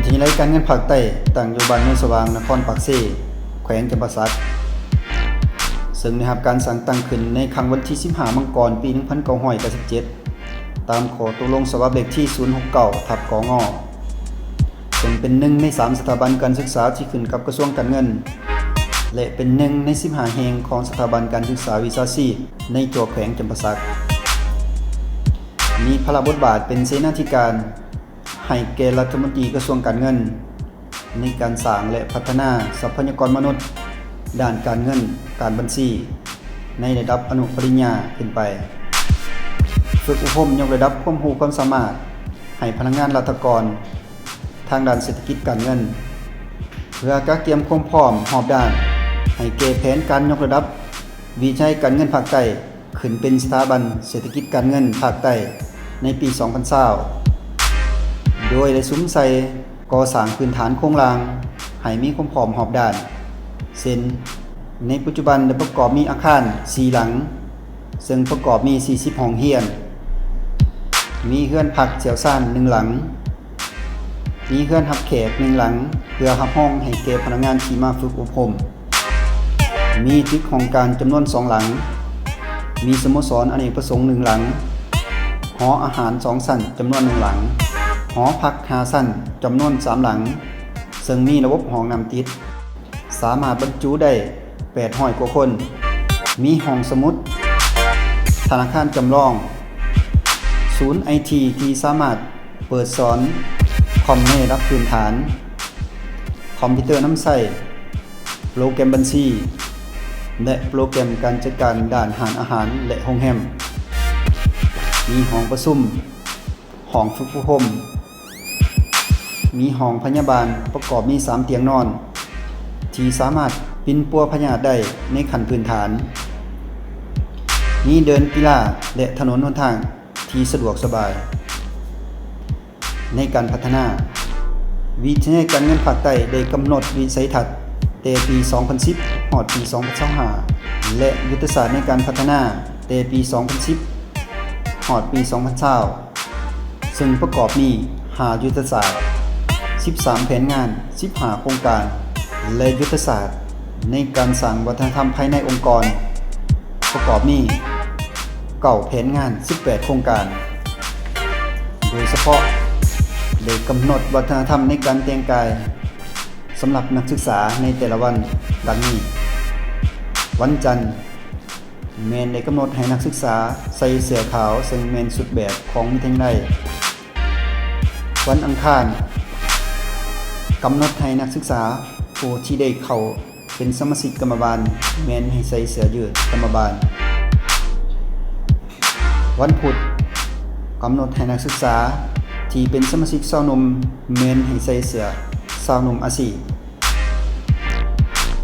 ทยาลัยการเงินภาคใต้ตั้งอยู่บ้านโนนสว่างนครปากเซแขวงจำปาสักซึ่งได้รับการสั่งตั้งขึ้นในครั้งวันที่15 มังกรปี 1997 ตามข้อตกลงฉบับเลขที่ 069/กง. ซึ่งเป็นหนึ่งใน3สถาบันการศึกษาที่ขึ้นกับกระทรวงการเงินและเป็นหนึ่งใน15แห่งของสถาบันการศึกษาวิชาชีพในจังหวัดแขวงจำปาสักมีพระบทบาทเป็นเสนาธิการให้แก่รัฐมนตรีกระทรวงการเงินในการสร้างและพัฒนาทรัพยากรมนุษย์ด้านการเงินการบัญชีในระดับอนุปริญญาขึ้นไปฝึกอบรมยกระดับความรู้ความสามารถให้พนักงานราชการทางด้านเศรษฐกิจการเงินเพื่อการเตรียมความพร้อมรอบด้านให้แก่แผนการยกระดับวิจัยการเงินภาคใต้ขึ้นเป็นสถาบันเศรษฐกิจการเงินภาคใต้ในปี 2020 โดยได้สุมใส่ก่อสร้างพื้นฐานโครงรางให้มีความพร้อมรอบด้านเช่นในปัจจุบันได้ประกอบมีอาคาร4หลังซึ่งประกอบมี40ห้องเรียนมีเรือนพักเสี่ยวซ่าน1หลังมีเรือนรับแขก1หลังเพื่อรับห้องให้แก่พนักงานที่มาฝึกอบรมมีตึกของการจำนวน2หลังมีสโมสรอเนกประสงค์1หลังหออาหาร2ชั้นจำนวน1หลังหอพัก5ชั้นจำนวน3หลังซึ่งมีระบบห้องน้ำติดสามารถบรรจุได้800 กว่าคนมีห้องสมุดธนาคารจำลองศูนย์ IT ที่สามารถเปิดสอนคอมในระดับพื้นฐานคอมพิวเตอร์น้ำใช้โปรแกรมบัญชีและโปรแกรมการจัดการด้านอาหารและโรงแรมมีห้องประชุมห้องฝึกอบรมมีห้องพยาบาลประกอบมี3เตียงนอนที่สามารถปินปัวพยาธิได้ในขั้นพื้นฐานมีเดินกีฬาและถนนหนทางที่สะดวกสบายในการพัฒนาวิทยาการเงินภาคใต้ได้กำหนดวิสัยทัศน์แต่ปี 2010 ฮอดปี 2025 และยุทธศาสตร์ในการพัฒนาแต่ปี 2010 ฮอดปี 2020 ซึ่งประกอบมี5ยุทธศาสตร์13แผนงาน15โครงการและยุทธศาสตร์ในการสร้างวัฒนธรรมภายในองค์กรประกอบมี9แผนงาน18โครงการโดยเฉพาะได้กำหนดวัฒนธรรมในการแต่งกายสำหรับนักศึกษาในแต่ละวันดังนี้วันจันทร์แมนได้กำหนดให้นักศึกษาใส่เสื้อขาวซึ่งแมนสุดแบบของวิทยาลัยวันอังคารกำหนดให้นักศึกษาผู้ที่ได้เข้าเป็นสมาชิกกรรมบาลแมนให้ใส่เสื้อยืดกรรมบาลวันพุธกำหนดให้นักศึกษาที่เป็นสมาชิกสาวหนุ่มแมนให้ใส่เสื้อสาวหนุ่มอาชีพ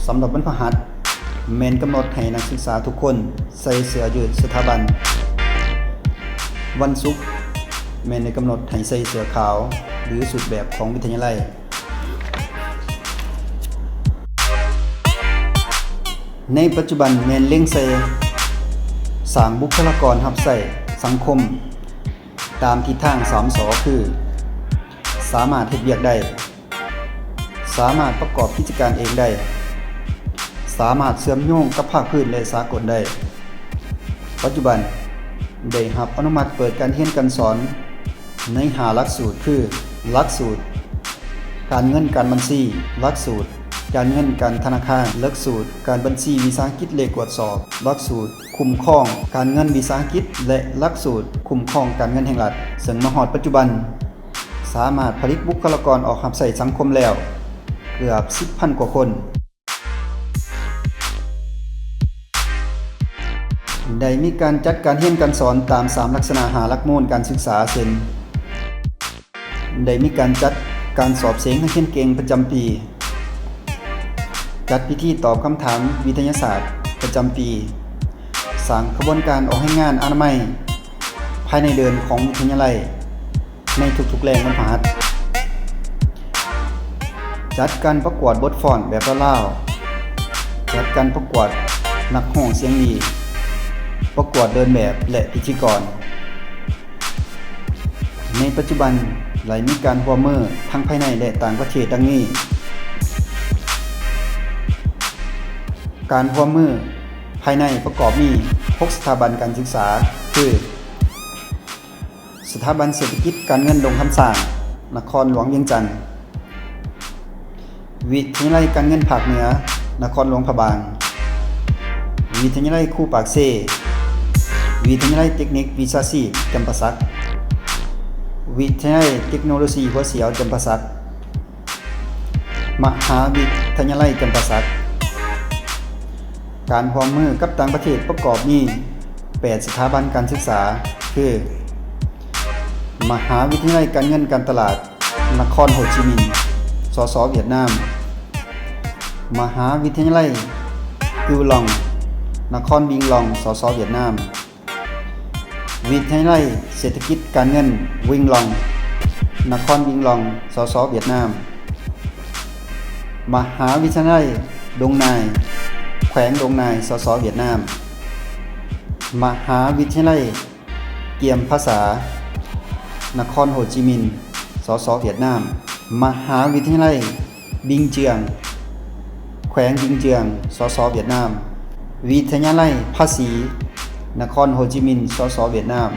สำหรับวันพฤหัสแมนกำหนดให้นักศึกษาทุกคนใส่เสื้อยืดสถาบันวันศุกร์แมนได้กำหนดให้ใส่เสื้อขาวหรือสุดแบบของวิทยาลัยในปัจจุบันแมนเล็งใส่สร้างบุคลากรรับใช้สังคมตามทิศทาง3 สคือสามารถเฮ็ดเวียกได้สามารถประกอบกิจการเองได้สามารถเชื่อมโยงกับภาคพื้นและสากลได้ปัจจุบันได้รับอนุมัติเปิดการเรียนการสอนใน5หลักสูตรคือหลักสูตรการเงินการบัญชีหลักสูตรการเงินการธนาคารหลักสูตรการบัญชีวิสาหกิจเลขตรวจสอบหลักสูตรคุ้มครองการเงินวิสาหกิจและหลักสูตรคุ้มครองการเงินแห่งรัฐซึ่งมาฮอดปัจจุบันสามารถผลิตบุคลากรออกรับใช้สังคมแล้วเกือบ 10,000 กว่าคนได้มีการจัดการเรียนการสอนตาม3ลักษณะ5หลักมูลการศึกษาเช่นได้มีการจัดการสอบเสียงนักเรียนเก่งประจำปีจัดพิธีตอบคำถามวิทยาศาสตร์ประจำปีสร้างกระบวนการออกให้งานอนามัยภายในเดือนของวิทยาลัยในทุกๆแรงวันพฤหัสจัดการประกวดบทฟ้อนแบบลาวจัดการประกวดนักร้องเสียงดีประกวดเดินแบบและพิธีกรในปัจจุบัน และมีการร่วมมือทั้งภายในและต่างประเทศดังนี้การร่วมมือภายในประกอบมี6สถาบันการศึกษาคือสถาบันเศรษฐกิจการเงินดงคำสร้างนครหลวงเวียงจันทน์วิทยาลัยการเงินภาคเหนือนครหลวงพะบางวิทยาลัยคู่ปากเซวิทยาลัยเทคนิควิชาชีพจำปาสักวิทยาลัยเทคโนโลยีหัวเสียวจำปาสักมหาวิทยาลัยจำปาสักการร่วมมือกับต่างประเทศประกอบมี8สถาบันการศึกษาคือมหาวิทยาลัยการเงินการตลาดนครโฮจิมินห์สสเวียดนามมหาวิทยาลัยกิวลองนครบิงลองสสเวียดนามวิทยาลัยเศรษฐกิจการเงินวิงลองนครวิงลองสสเวียดนามมหาวิทยาลัยดงนายแขวงดงนายสสเวียดนามมหาวิทยาลัยเกียมภาษานครโฮจิมินห์สสเวียดนามมหาวิทยาลัยบิงเจียงแขวงบิงเจียงสสเวียดนามวิทยาลัยภาษีนครโฮจิมินห์สสเวียดนาม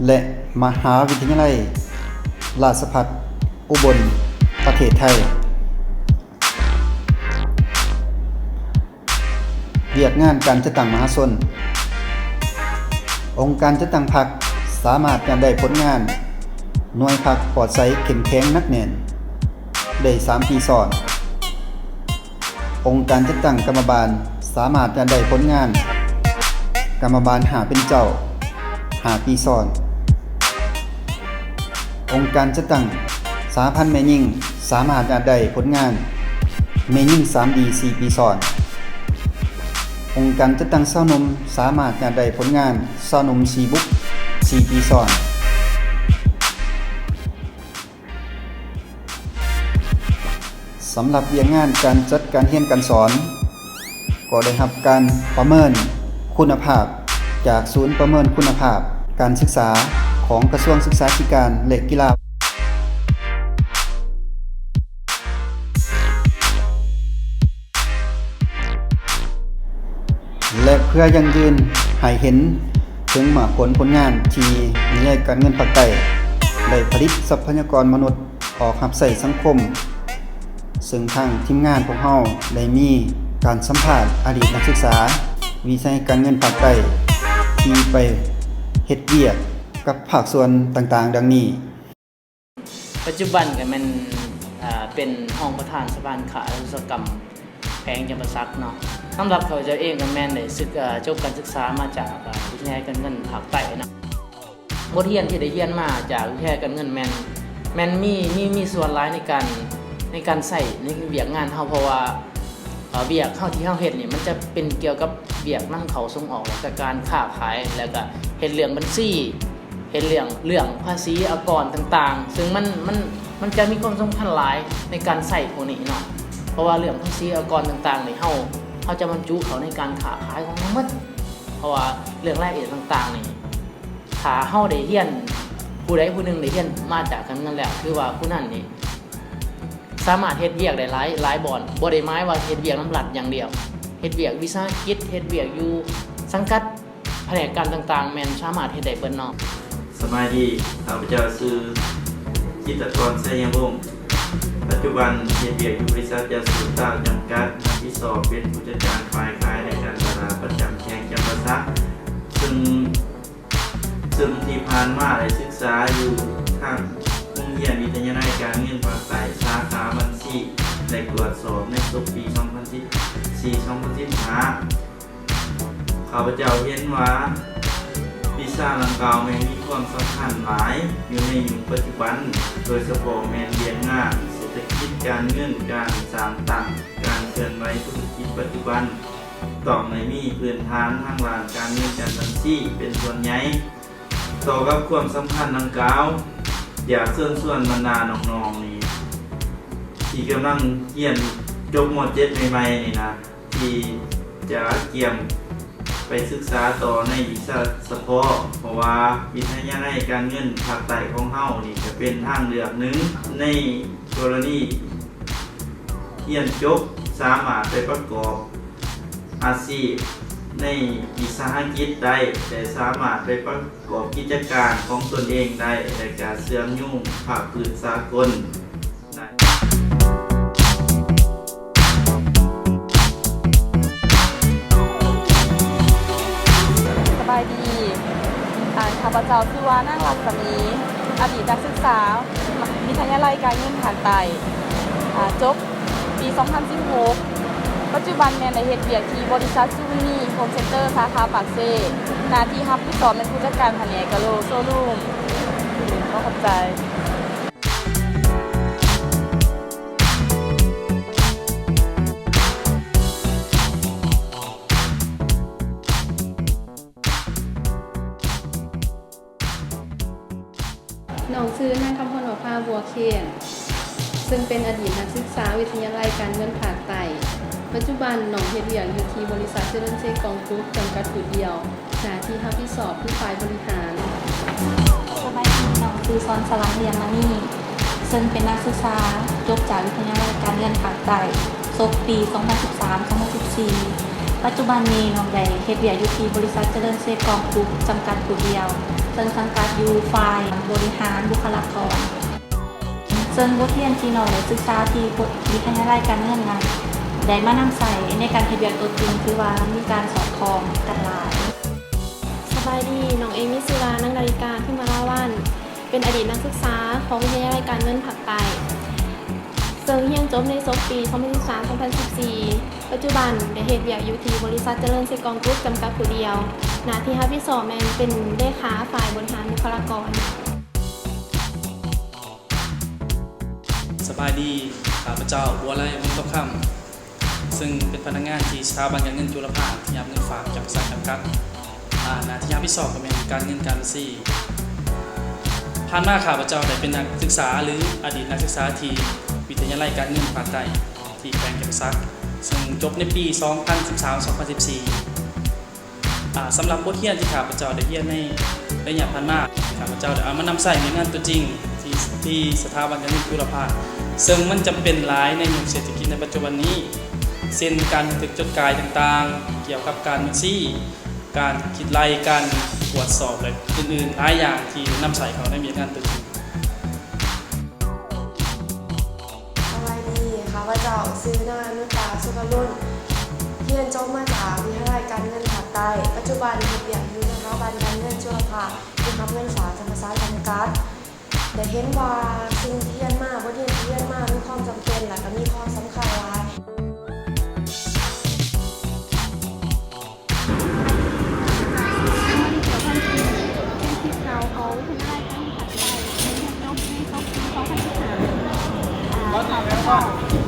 และมหาวิทยาลัยราชภัฏอุบลประเทศไทยเวียกงานการจัดตั้งมหาชนองค์การจัดตั้งพรรคสามารถการได้ผลงานหน่วยพรรคปลอดใสเข้มแข็งนักแน่นได้3 ปีซ้อนองค์การจัดตั้งกรรมบาลสามารถการได้ผลงานกรรมบาลหาเป็นเจ้า5 ปีซ้อนองค์การจัดตั้งสหพันธ์แม่ยิ่งสามารถการได้ผลงานแม่ยิ่ง3 ดี4 ปีซ้อนองค์การจัดตั้งสาวนมสามารถการได้ผลงานสาวนม4 บุก4 ปีซ้อนสำหรับเรียนงานการจัดการเรียนการสอนก็ได้รับการประเมินคุณภาพจากศูนย์ประเมินคุณภาพการศึกษาของกระทรวงศึกษาธิการและกีฬาและเพื่อยังยืนให้เห็นถึงผลงานที่วิทยาลัยการเงินภาคใต้ได้ผลิตทรัพยากรมนุษย์ออกรับใช้สังคมซึ่งทางทีมงานของเฮาได้มีการสัมภาษณ์อดีตนักศึกษาวิทยาลัยการเงินภาคใต้ที่ไปเฮ็ดเวียกกับภาคส่วนต่างๆดังนี้ปัจจุบันก็มันเป็นห้องประธานสภาขาอุตสาหกรรมแพงจำปาสักเนาะสำหรับเขาเจ้าเองก็แม่นได้จบการศึกษามาจากวิทยาลัยการเงินภาคใต้นะบทเรียนที่ได้เรียนมาจากวิทยาลัยการเงินแม่นมีส่วนหลายในการใส่ในเวียกงานเฮาเพราะว่าเวียกเฮาที่เฮาเฮ็ดนี่มันจะเป็นเกี่ยวกับเวียกนำเข้าส่งออกและการค้าขายแล้วก็เฮ็ดเรื่องบัญชีเฮ็ดเรื่องภาษีอากรต่างๆซึ่งมันจะมีความสำคัญหลายในการใส่พวกนี้เนาะเพราะว่าเรื่องภาษีอากรต่างๆนี่เฮาจะบรรจุเขาในการค้าขายของมันหมดเพราะว่าเรื่องรายละเอียดต่างๆนี่ถ้าเฮาได้เรียนผู้ใดผู้หนึ่งได้เรียนมาจากการเงินแล้วคือว่าผู้นั้นนี่สามารถเฮ็ดเวียกได้หลายบ่ได้หมายว่าเฮ็ดเวียกน้ำหลัดอย่างเดียวเฮ็ดเวียกวิสาหกิจเฮ็ดเวียกอยู่สังกัดแผนกการต่างๆแม่นสามารถเฮ็ดได้เบิดเนาะสมัยดีข้าพเจ้าชื่อจิตรกรไสยวงศ์ปัจจุบันเฮ็ดเวียกอยู่บริษัทยาสูบตาจำกัดที่สอบเป็นผู้จัดการฝ่ายขายในการตลาดประจำแขวงจำปาสักซึ่งที่ผ่านมาได้ศึกษาอยู่ทางโรงเรียนวิทยาลัยการเงินภาคใต้สาขาบัญชีได้ตรวจสอบในปี 2014-2015 ข้าพเจ้าเห็นว่าวิชาดังกล่าวมีความสำคัญหลายอยู่ในยุคปัจจุบันโดยเฉพาะเรียนงานเศรษฐกิจการเงินการสร้างตั้งการเคลื่อนไหวธุรกิจปัจจุบันต้องมีพื้นฐานทางด้านการเงินการบัญชีเป็นส่วนใหญ่ต่อกับความสำคัญดังกล่าวอยากเชิญชวนบรรดาน้องๆนี่ที่กำลังเรียนจบม.7 ใหม่ๆนี่นะที่จะเกี่ยม ไปศึกษาต่อในวิชาเฉพาะเพราะว่าวิทยาลัยการเงินภาคใต้ของเฮานี่จะเป็นทางเลือกหนึ่งในกรณีเรียนจบสามารถไปประกอบอาชีพในวิสาหกิจได้แต่สามารถไปประกอบกิจการของตนเองได้และการเสื่อมยุ่งภาคพื้นสากลได้ สบายดีข้าพเจ้าชื่อว่านางรัศมีอดีตนักศึกษาวิทยาลัยการเงินผ่านไต่จบปี 2016 ปัจจุบันแม่นได้เฮ็ดเวียกที่บริษัทซูมิโฮมเซ็นเตอร์สาขาปากเซ่หน้าที่รับผิดชอบเป็นผู้จัดการแผนกกะโลโซลูมขอบใจ น้องชื่อนางคำพลวภาบัวเคนซึ่งเป็นอดีตนักศึกษาวิทยาลัยการเงินภาคใต้ปัจจุบันน้องเฮ็ดเวียกอยู่ที่บริษัทเจริญเซกองกรุ๊ปจำกัดผู้เดียวหน้าที่รับผิดชอบผู้ฝ่ายบริหาร สบายดีน้องคือซอนสลังเรียนมานี่ซึ่งเป็นนักศึกษาจบจากวิทยาลัยการเงินภาคใต้จบปี 2013-2014 ปัจจุบันนี้น้องได้เฮ็ดเวียกอยู่ที่บริษัทเจริญเซกองกรุ๊ปจำกัดผู้เดียวซึ่งสังกัดอยู่ฝ่ายบริหารบุคลากรซึ่งบทเรียนที่น้องได้ศึกษาที่วิทยาลัยการเงินนั้นได้มานำใส่ในการเฮ็ดเวียกตัวจริงคือว่ามีการสอดคล้องกันหลาย สบายดี น้องเอมิสุรานังนาฬิกาขึ้นมาล่าวัน เป็นอดีตนักศึกษาของวิทยาลัยการเงินภาคใต้ซึ่งเรียนจบในปี 2013-2014 ปัจจุบันได้เฮ็ดเวียกอยู่ที่บริษัทเจริญเซกองกรุ๊ปจำกัดผู้เดียว หน้าที่รับผิดชอบแม่นเป็นเลขาฝ่ายบริหารบุคลากร สบายดีข้าพเจ้าบัวไร่บุญตกคำซึ่งเป็นพนักงานที่สถาบันการเงินจุฬาภาที่รับเงินฝากจากบริษัทจำกัดหน้าที่รับผิดชอบก็เป็นการเงินการบัญชีผ่านมาข้าพเจ้าได้เป็นนักศึกษาหรืออดีตนักศึกษาที่วิทยาลัยการเงินภาคใต้ที่แขวงจำกัดซึ่งจบในปี 2013-2014 สำหรับบทเรียนที่ข้าพเจ้าได้เรียนในระยะผ่านมาข้าพเจ้าได้เอามานำใส่ในงานตัวจริงที่สถาบันการเงินจุฬาภาซึ่งมันจำเป็นหลายในยุคเศรษฐกิจในปัจจุบันนี้เช่นการบันทึกจดจ่ายต่างๆเกี่ยวกับการบัญชีการคิดรายการตรวจสอบและอื่นๆหลายอย่างที่นำใส่เขาในงานตัวจริง สวัสดีข้าพเจ้าชื่อนางอนุตาสุขรุ่นเรียนจบมาจากวิทยาลัยการเงินภาคใต้ปัจจุบันเฮ็ดเวียกอยู่สถาบันการเงินจุฬาภาที่รับเงินฝากจากบริษัทจำกัดได้เห็นว่าสิ่งที่เรียนมาบทเรียนที่เรียนมามีความจำเป็นและก็มีความสำคัญหลาย ข้าพเจ้า